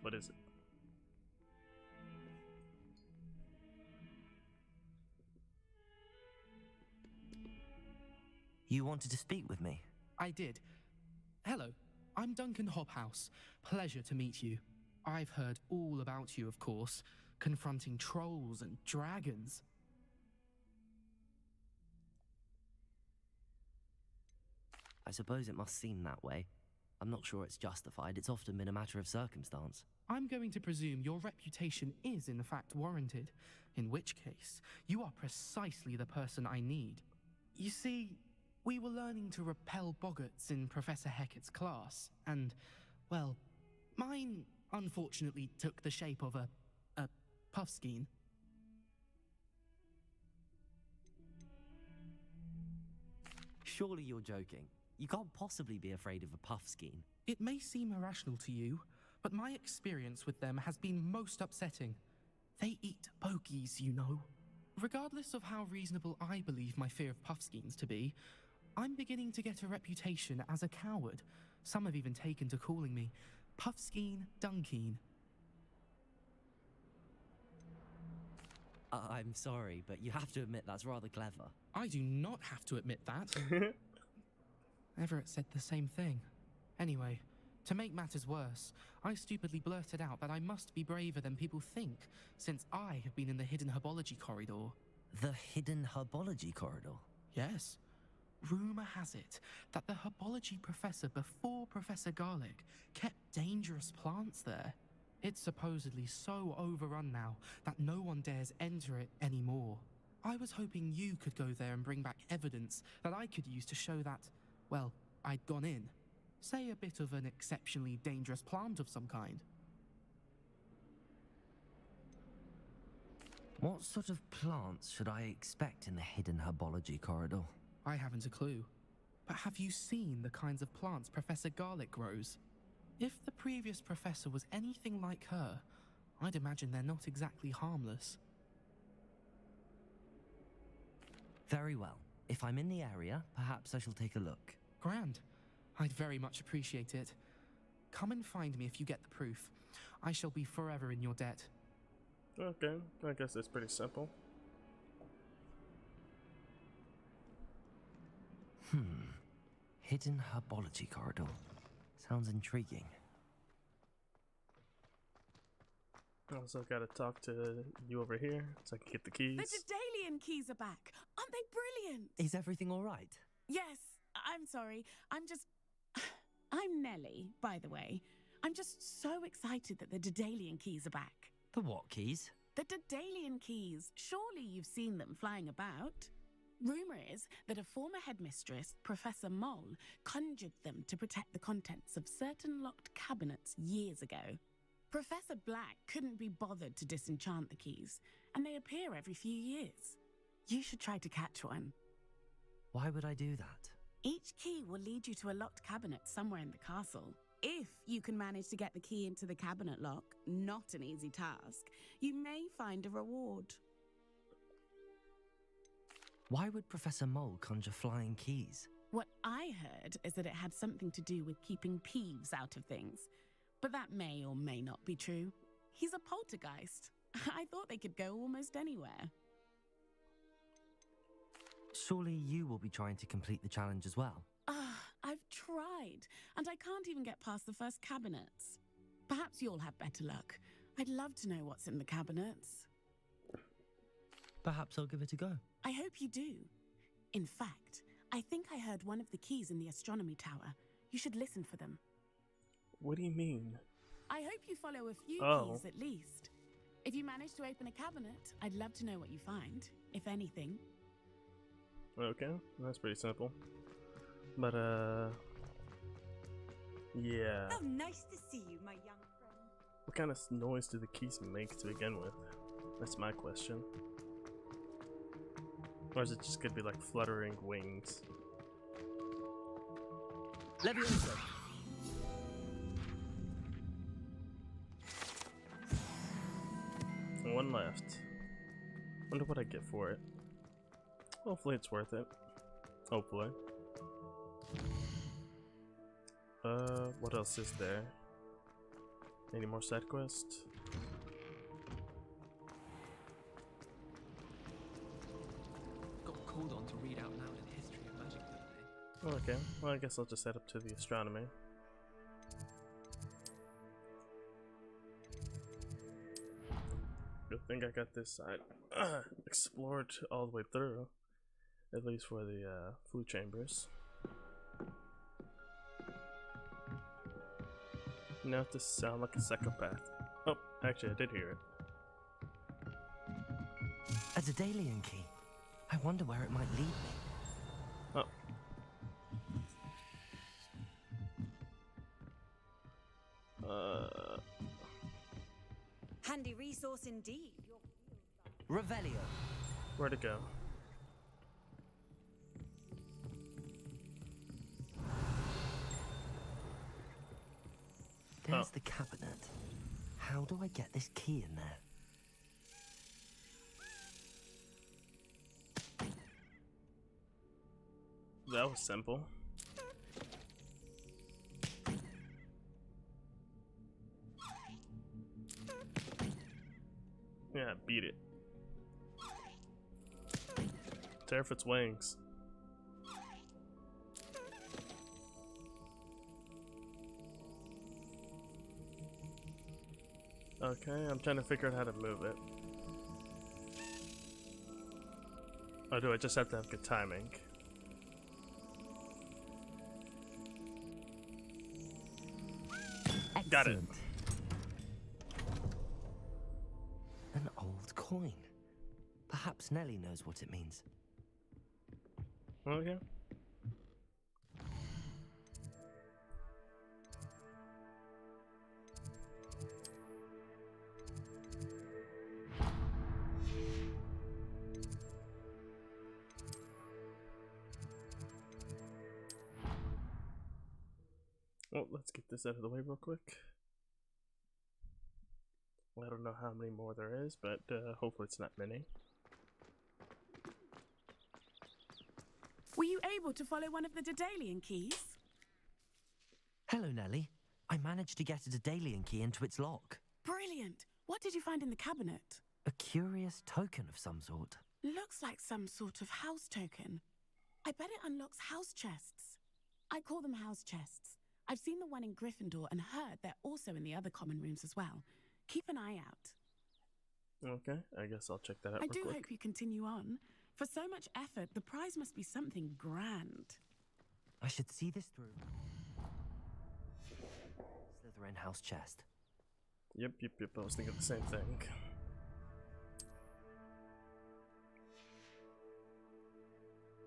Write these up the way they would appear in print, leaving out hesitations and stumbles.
What is it? You wanted to speak with me? I did. Hello, I'm Duncan Hobhouse. Pleasure to meet you. I've heard all about you, of course, confronting trolls and dragons. I suppose it must seem that way. I'm not sure it's justified. It's often been a matter of circumstance. I'm going to presume your reputation is in fact warranted, in which case, you are precisely the person I need. You see, we were learning to repel boggarts in Professor Hecat's class, and, well, mine unfortunately took the shape of a puffskein. Surely you're joking. You can't possibly be afraid of a puffskein. It may seem irrational to you, but my experience with them has been most upsetting. They eat bogies, you know. Regardless of how reasonable I believe my fear of puffskeins to be, I'm beginning to get a reputation as a coward. Some have even taken to calling me Puffskein Dunkeen. I'm sorry, but you have to admit that's rather clever. I do not have to admit that. Everett said the same thing. Anyway, to make matters worse, I stupidly blurted out that I must be braver than people think, since I have been in the hidden herbology corridor. The hidden herbology corridor? Yes. Rumour has it that the herbology professor before Professor Garlic kept dangerous plants there. It's supposedly so overrun now that no one dares enter it anymore. I was hoping you could go there and bring back evidence that I could use to show that, well, I'd gone in. Say a bit of an exceptionally dangerous plant of some kind. What sort of plants should I expect in the hidden herbology corridor? I haven't a clue. But have you seen the kinds of plants Professor Garlic grows? If the previous professor was anything like her, I'd imagine they're not exactly harmless. Very well. If I'm in the area, perhaps I shall take a look. Grand. I'd very much appreciate it. Come and find me if you get the proof. I shall be forever in your debt. Okay, I guess it's pretty simple. Hidden herbology corridor. Sounds intriguing. Also gotta talk to you over here so I can get the keys. The Daedalian keys are back. Aren't they brilliant? Is everything all right? Yes, I'm sorry. I'm Nellie, by the way. I'm just so excited that the Daedalian keys are back. The what keys? The Daedalian keys. Surely you've seen them flying about. Rumour is that a former headmistress, Professor Mole, conjured them to protect the contents of certain locked cabinets years ago. Professor Black couldn't be bothered to disenchant the keys, and they appear every few years. You should try to catch one. Why would I do that? Each key will lead you to a locked cabinet somewhere in the castle. If you can manage to get the key into the cabinet lock, not an easy task, you may find a reward. Why would Professor Mole conjure flying keys? What I heard is that it had something to do with keeping Peeves out of things. But that may or may not be true. He's a poltergeist. I thought they could go almost anywhere. Surely you will be trying to complete the challenge as well. I've tried, and I can't even get past the first cabinets. Perhaps you'll have better luck. I'd love to know what's in the cabinets. Perhaps I'll give it a go. I hope you do. In fact, I think I heard one of the keys in the astronomy tower. You should listen for them. What do you mean? I hope you follow a few keys at least. If you manage to open a cabinet, I'd love to know what you find, if anything. Okay, that's pretty simple. But, yeah. Oh, nice to see you, my young friend. What kind of noise do the keys make to begin with? That's my question. Or is it just gonna be like fluttering wings? Leviosa! One left. Wonder what I get for it. Hopefully it's worth it. Hopefully. What else is there? Any more side quests? Got called on to read out loud a history of magic the other day. Okay, well I guess I'll just head up to the astronomy. Good thing I got this side explored all the way through, at least for the food chambers. Now to sound like a psychopath. Oh, actually I did hear it. A Daedalian key. I wonder where it might lead me. Oh. Handy resource indeed. Revelio. Where'd it go? There's the cabinet. How do I get this key in there? That was simple. Yeah, beat it. Tear off its wings. Okay, I'm trying to figure out how to move it. Or do I just have to have good timing? Got it. Excellent. An old coin. Perhaps Nellie knows what it means. Okay. Well, let's get this out of the way real quick. I don't know how many more there is, but hopefully it's not many. Were you able to follow one of the Daedalian keys? Hello, Nellie. I managed to get a Daedalian key into its lock. Brilliant. What did you find in the cabinet? A curious token of some sort. Looks like some sort of house token. I bet it unlocks house chests. I call them house chests. I've seen the one in Gryffindor and heard they're also in the other common rooms as well. Keep an eye out. Okay, I guess I'll check that out I real do quick. hope you continue on. For so much effort, the prize must be something grand. I should see this through. Slytherin house chest. Yep, I was thinking the same thing.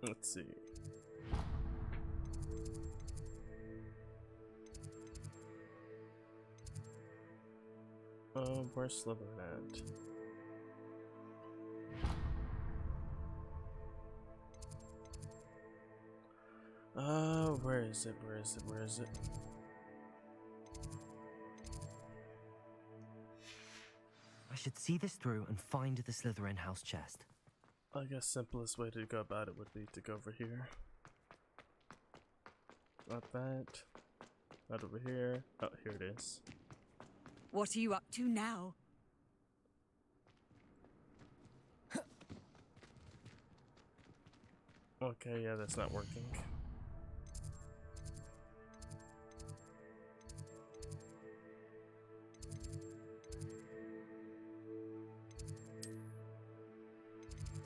Let's see. Where's Slytherin at? Where is it? Where is it? I should see this through and find the Slytherin house chest. I guess simplest way to go about it would be to go over here. Not that. Not over here. Oh, here it is. What are you up to now? Okay, yeah, that's not working.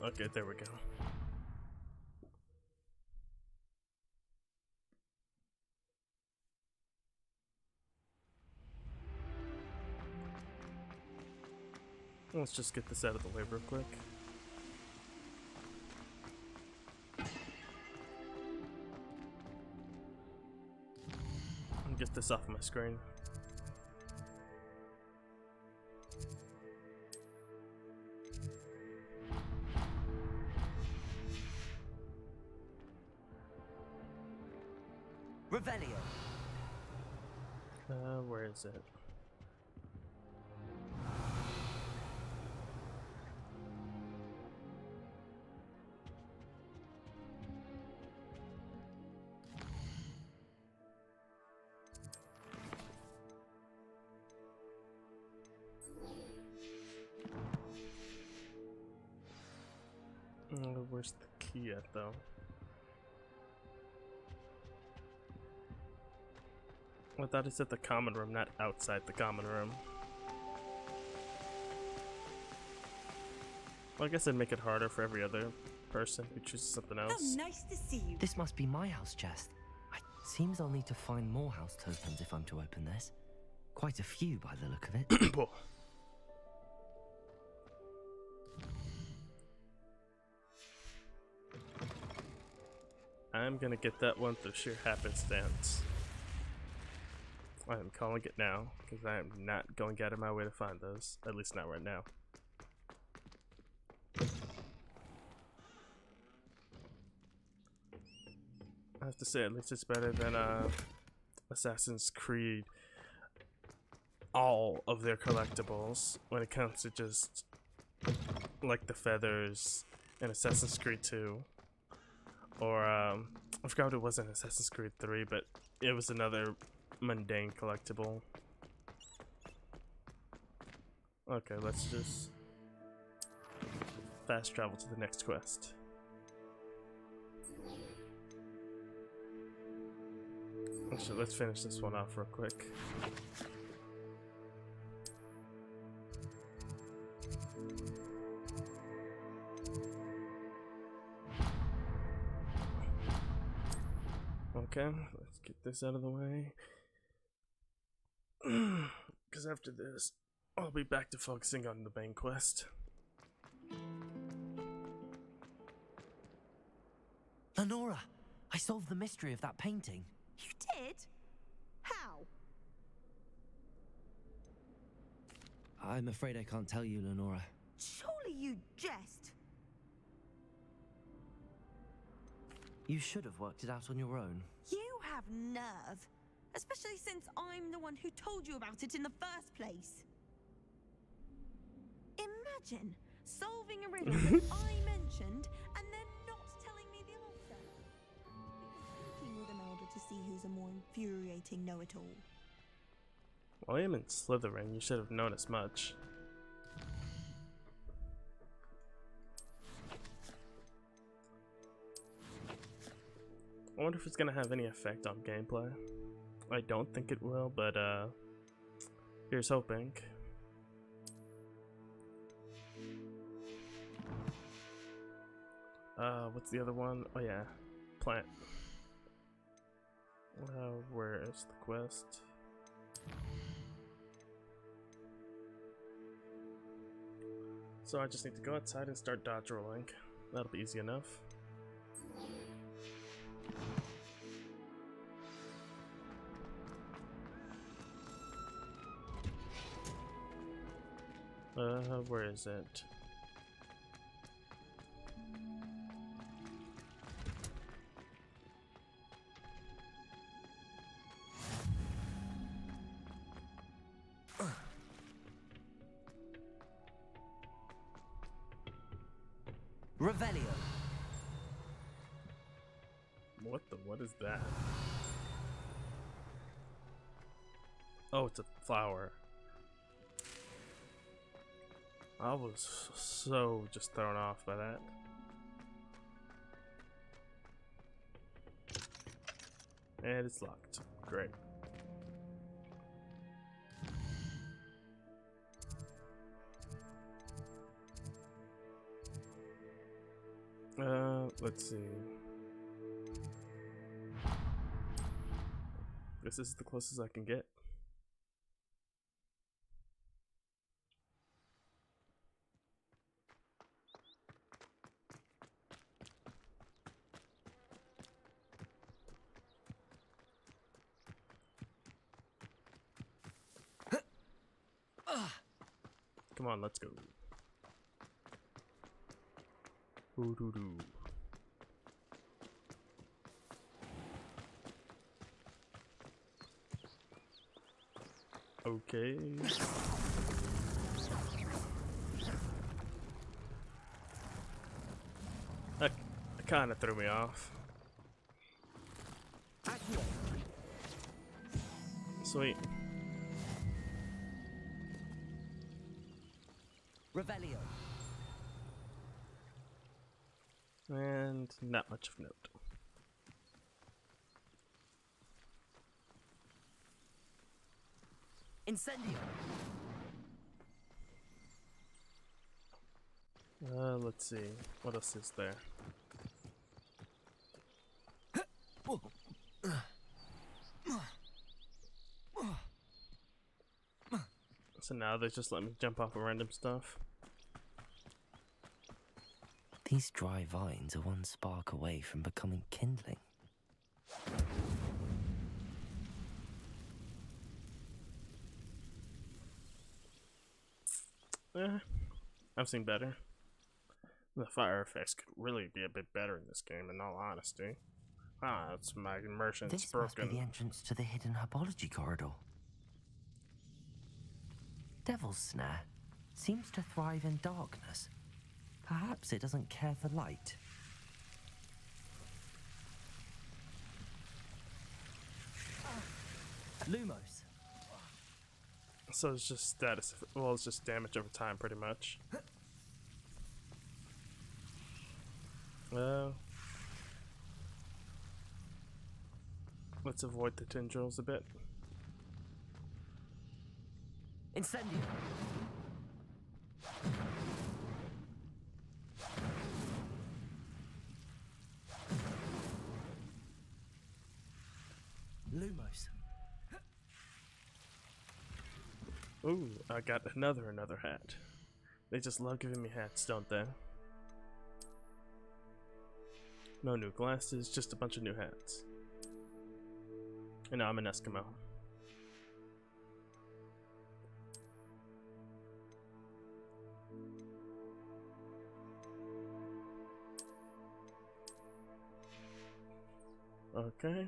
Okay, there we go. Let's just get this out of the way real quick. And get this off my screen. Revelio. Where is it? Where's the key at, though? I thought it's at the common room, not outside the common room. Well, I guess it'd make it harder for every other person who chooses something Oh, else. nice to see you. This must be my house chest. Seems I'll need to find more house tokens if I'm to open this. Quite a few by the look of it. Cool. I'm gonna get that one through sheer happenstance. I am calling it now, because I am not going out of my way to find those. At least not right now. I have to say, at least it's better than Assassin's Creed. All of their collectibles, when it comes to just like the feathers in Assassin's Creed 2. Or, I forgot what it was in Assassin's Creed 3, but it was another mundane collectible. Okay, let's just fast travel to the next quest. Actually, let's finish this one off real quick. Okay, let's get this out of the way. Because after this, I'll be back to focusing on the main quest. Lenora, I solved the mystery of that painting. You did? How? I'm afraid I can't tell you, Lenora. Surely you jest. You should have worked it out on your own. You have nerve. Especially since I'm the one who told you about it in the first place. Imagine solving a riddle that I mentioned and then not telling me the answer. Because thinking with an elder to see who's a more infuriating know-it-all. Well, I am in Slytherin, you should have known as much. I wonder if it's gonna have any effect on gameplay. I don't think it will, but here's hoping. What's the other one? Oh yeah, plant. Where is the quest? So I just need to go outside and start dodge rolling. That'll be easy enough. Where is it? Revelio. What is that? Oh, it's a flower. I was so just thrown off by that. And it's locked. Great. Let's see. This is the closest I can get. Come on, let's go. Ooh-doo-doo. Okay. That kind of threw me off. Sweet. Revelio. And not much of note. Incendio! Let's see. What else is there? So now they just let me jump off of random stuff. These dry vines are one spark away from becoming kindling. I've seen better. The fire effects could really be a bit better in this game, in all honesty. Ah, that's my immersion's This broken. must be the entrance to the hidden herbology corridor. Devil's Snare seems to thrive in darkness. Perhaps it doesn't care for light. Lumos. So it's just status. Well, it's just damage over time, pretty much. Let's avoid the tendrils a bit. Incendio. Lumos. Ooh, I got another hat. They just love giving me hats, don't they? No new glasses, just a bunch of new hats. And now I'm an Eskimo. Okay,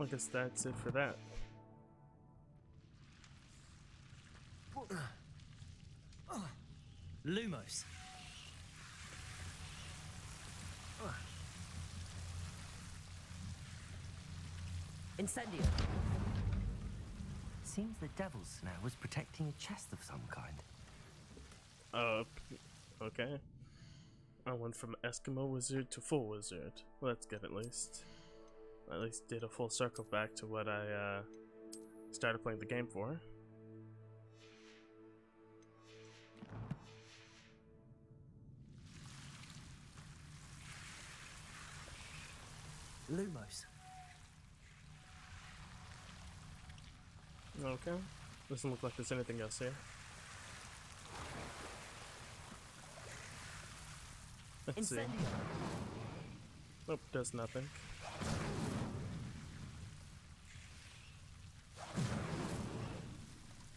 I guess that's it for that. Lumos. Incendio. Seems the Devil's Snare was protecting a chest of some kind. Okay. I went from Eskimo wizard to full wizard. Well, that's good at least. I at least did a full circle back to what I started playing the game for. Lumos. Okay. Doesn't look like there's anything else here. Let's see. Incendio. Nope, does nothing.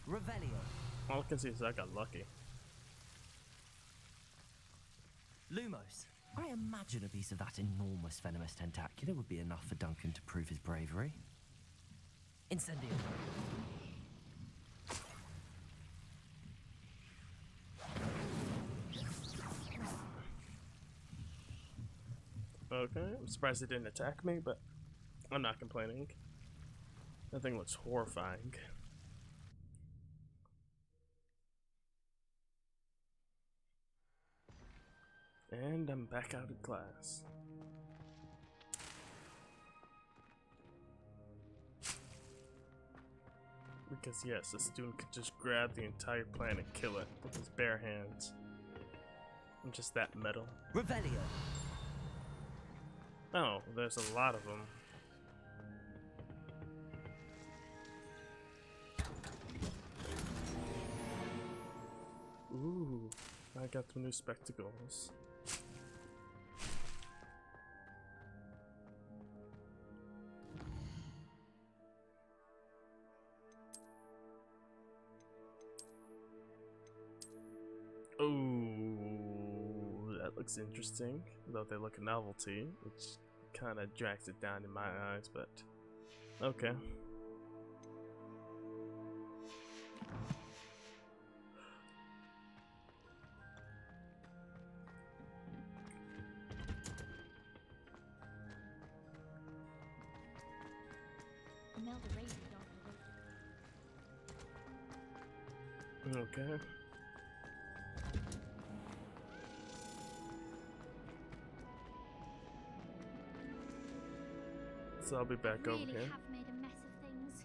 Revelio. All I can see is I got lucky. Lumos. I imagine a piece of that enormous venomous tentacular would be enough for Duncan to prove his bravery. Incendio. Okay, I'm surprised it didn't attack me, but I'm not complaining. That thing looks horrifying. And I'm back out of class. Because yes, a student could just grab the entire planet and kill it with his bare hands. I'm just that metal. Revelio. Oh, there's a lot of them. Ooh, I got some new spectacles. Ooh, that looks interesting. Though they look a novelty, which kind of drags it down in my eyes, but okay. Okay. So I'll be back over really here. have made a mess of things.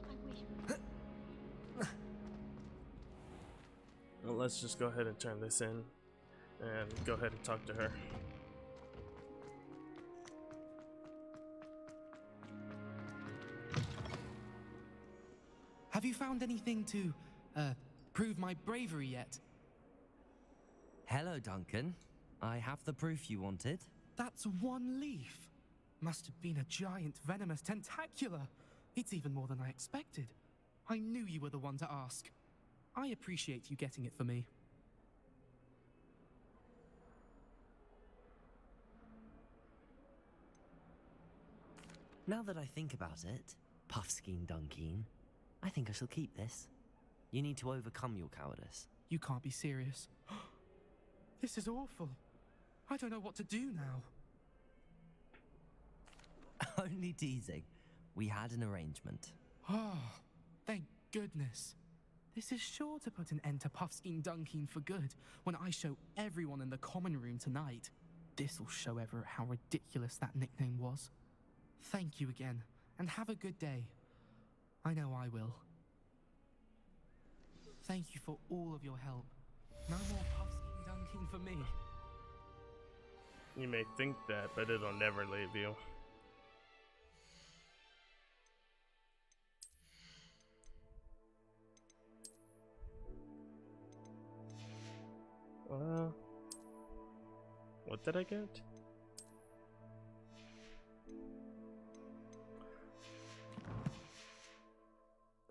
I wish. Well, let's just go ahead and turn this in and go ahead and talk to her. Have you found anything to, prove my bravery yet? Hello, Duncan. I have the proof you wanted. That's one leaf. Must have been a giant venomous tentacula. It's even more than I expected. I knew you were the one to ask. I appreciate you getting it for me. Now that I think about it, Puffskein Dunkeen, I think I shall keep this. You need to overcome your cowardice. You can't be serious. This is awful. I don't know what to do now. Only teasing. We had an arrangement. Oh, thank goodness. This is sure to put an end to Puffskein Dunkeen for good when I show everyone in the common room tonight. This'll show Everett how ridiculous that nickname was. Thank you again, and have a good day. I know I will. Thank you for all of your help. No more Puffskein Dunkeen for me. You may think that, but it'll never leave you. What did I get?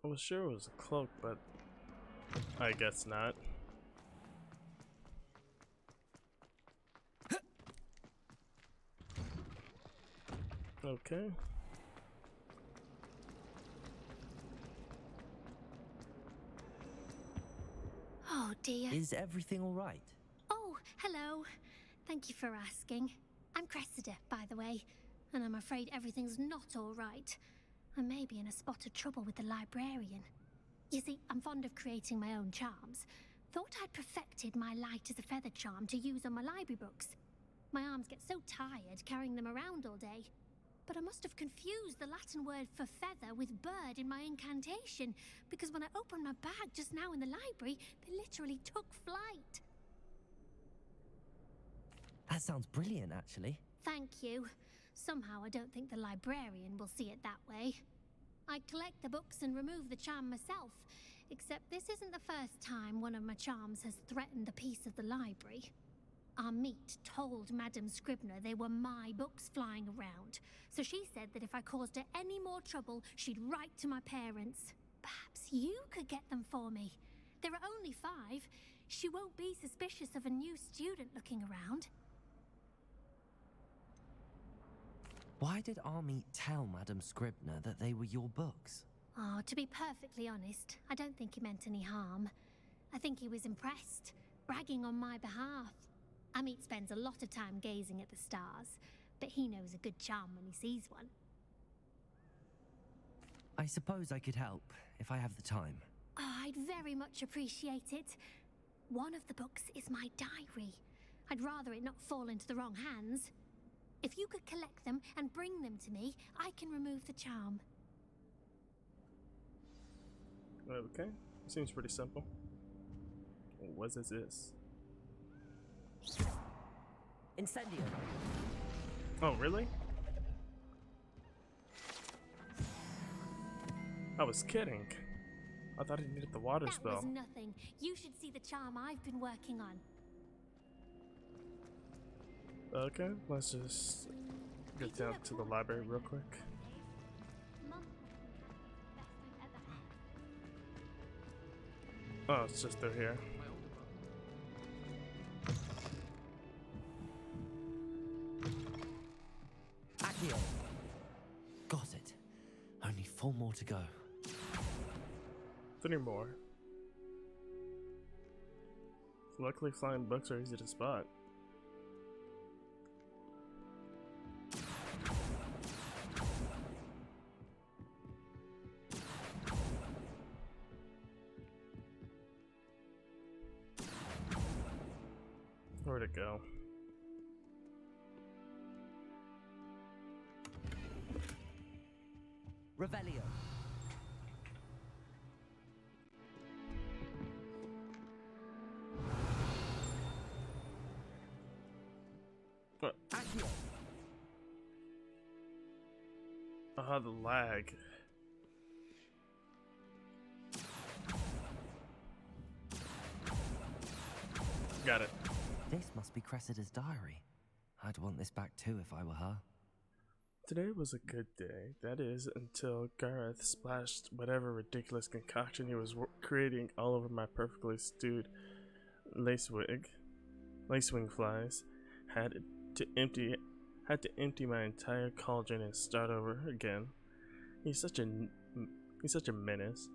I was sure it was a cloak, but I guess not. Okay. Oh dear. Is everything all right? Oh, hello. Thank you for asking. I'm Cressida, by the way, and I'm afraid everything's not all right. I may be in a spot of trouble with the librarian. You see, I'm fond of creating my own charms. Thought I'd perfected my light as a feather charm to use on my library books. My arms get so tired carrying them around all day. But I must have confused the Latin word for feather with bird in my incantation, because when I opened my bag just now in the library, they literally took flight. That sounds brilliant, actually. Thank you. Somehow I don't think the librarian will see it that way. I collect the books and remove the charm myself, except this isn't the first time one of my charms has threatened the peace of the library. Our meet told Madame Scribner they were my books flying around, so she said that if I caused her any more trouble, she'd write to my parents. Perhaps you could get them for me. There are only 5. She won't be suspicious of a new student looking around. Why did Army tell Madame Scribner that they were your books? Oh, to be perfectly honest, I don't think he meant any harm. I think he was impressed, bragging on my behalf. Amit spends a lot of time gazing at the stars, but he knows a good charm when he sees one. I suppose I could help, if I have the time. Oh, I'd very much appreciate it. One of the books is my diary. I'd rather it not fall into the wrong hands. If you could collect them and bring them to me, I can remove the charm. Okay, seems pretty simple. What is this? Incendio! Oh, really? I was kidding. I thought I needed the water That spell. was nothing. You should see the charm I've been working on. Okay, let's just get down to the library real quick. Oh, it's just through here. Accio! Got it. Only 4 more to go. 3 more. Luckily, flying books are easy to spot. Where'd it go? Revelio. What? Accio. The lag. Got it. This must be Cressida's diary. I'd want this back too if I were her. Today was a good day. That is, until Gareth splashed whatever ridiculous concoction he was creating all over my perfectly stewed lacewing flies. Had to empty my entire cauldron and start over again. He's such a menace.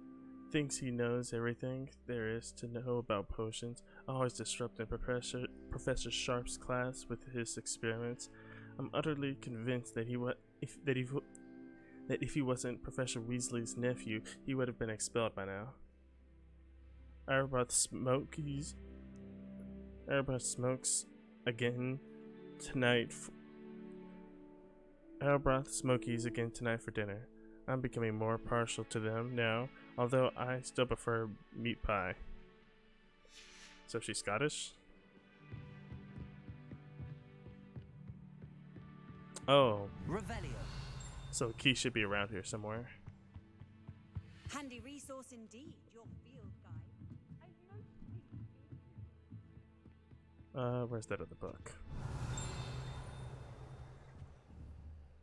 Thinks he knows everything there is to know about potions, always disrupting Professor Sharp's class with his experiments. I'm utterly convinced that if he wasn't Professor Weasley's nephew, he would have been expelled by now. Arbroath smokes again tonight. Arbroath smokies again tonight for dinner. I'm becoming more partial to them now, although I still prefer meat pie. So she's Scottish? Oh. Revelio. So Key should be around here somewhere. Handy resource indeed, your field guide. Where's that other book?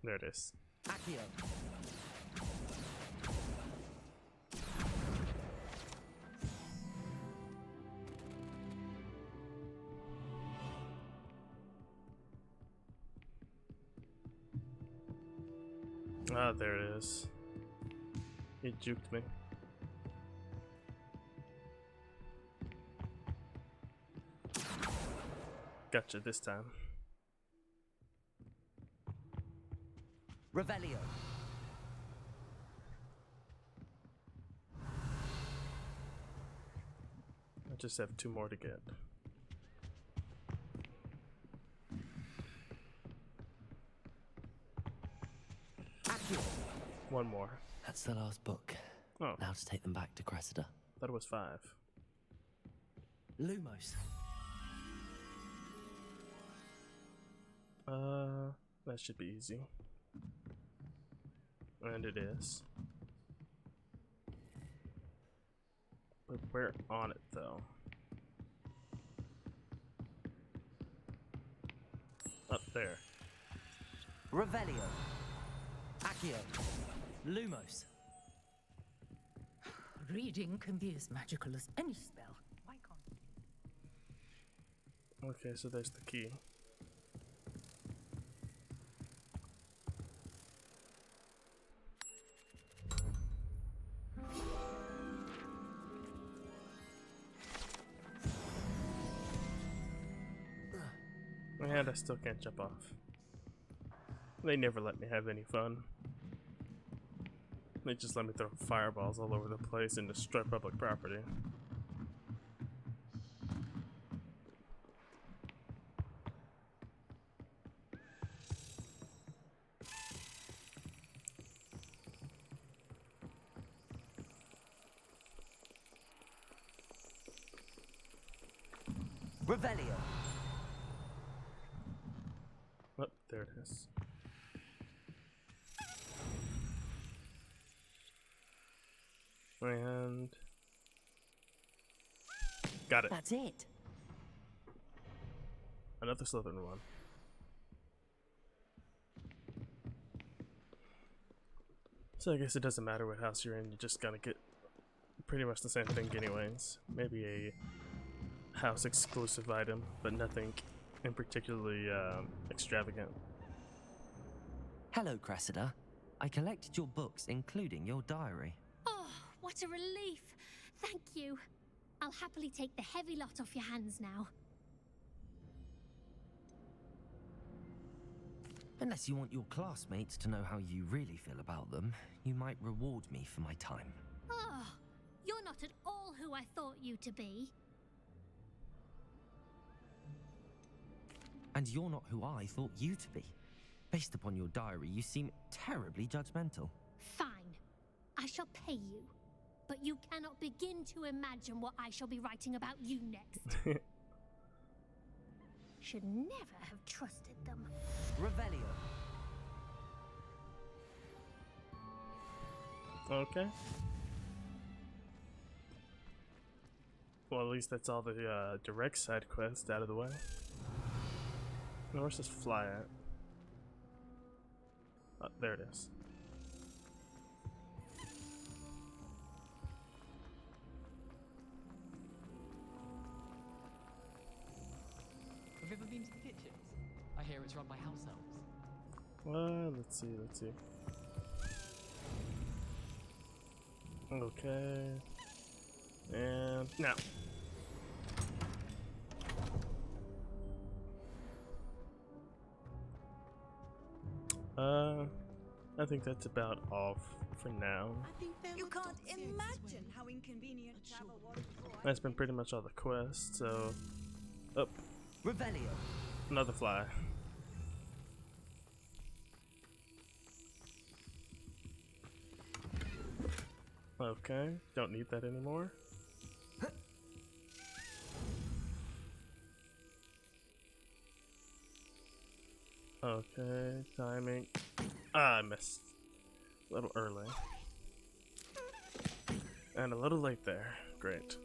There it is. Accio. Ah, there it is. He juked me. Gotcha this time. Revelio. I just have 2 more to get. Accio. 1 more. That's the last book. Oh, Now to take them back to Cressida. thought it was 5. Lumos. That should be easy. And it is. But we're on it though. Up there. Revelio. Accio. Lumos. Reading can be as magical as any spell. Why can't it? Okay, so there's the key. And I still can't jump off. They never let me have any fun. They just let me throw fireballs all over the place and destroy public property. Revelio. Oh, there it is. And got it. That's it. Another Slytherin one. So I guess it doesn't matter what house you're in, you're just gonna get pretty much the same thing anyways. Maybe a house exclusive item, but nothing in particularly extravagant. Hello, Cressida. I collected your books, including your diary. Oh, what a relief. Thank you. I'll happily take the heavy lot off your hands now. Unless you want your classmates to know how you really feel about them, you might reward me for my time. Oh, you're not at all who I thought you to be. And you're not who I thought you to be. Based upon your diary, you seem terribly judgmental. Fine. shall pay you. But you cannot begin to imagine what I shall be writing about you next. Should never have trusted them. Revelio. Okay. Well, at least that's all the direct side quests out of the way. Now, where's this fly at? Oh, there it is. Have you ever been to the kitchens? I hear it's run by house elves. Let's see. Okay. And now. I think that's about all for now. You can't imagine how inconvenient travel was before I That's been pretty much all the quests, so... Oh, Revelio. another fly. Okay, don't need that anymore. Okay, timing. Ah, I missed. A little early. And a little late there. Great.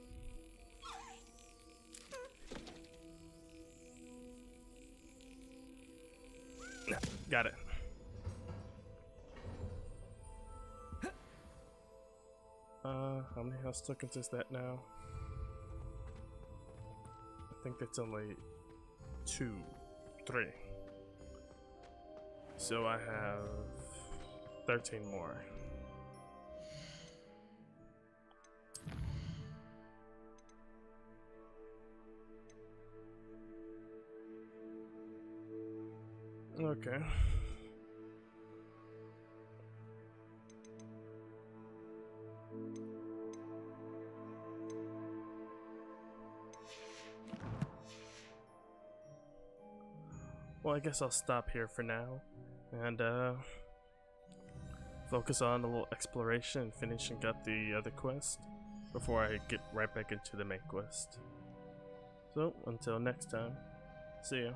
Got it. How many house tokens is that now? I think that's only 2, 3. So I have 13 more. Okay. Well, I guess I'll stop here for now and focus on a little exploration and finishing up the other quest before I get right back into the main quest. So, until next time, see ya.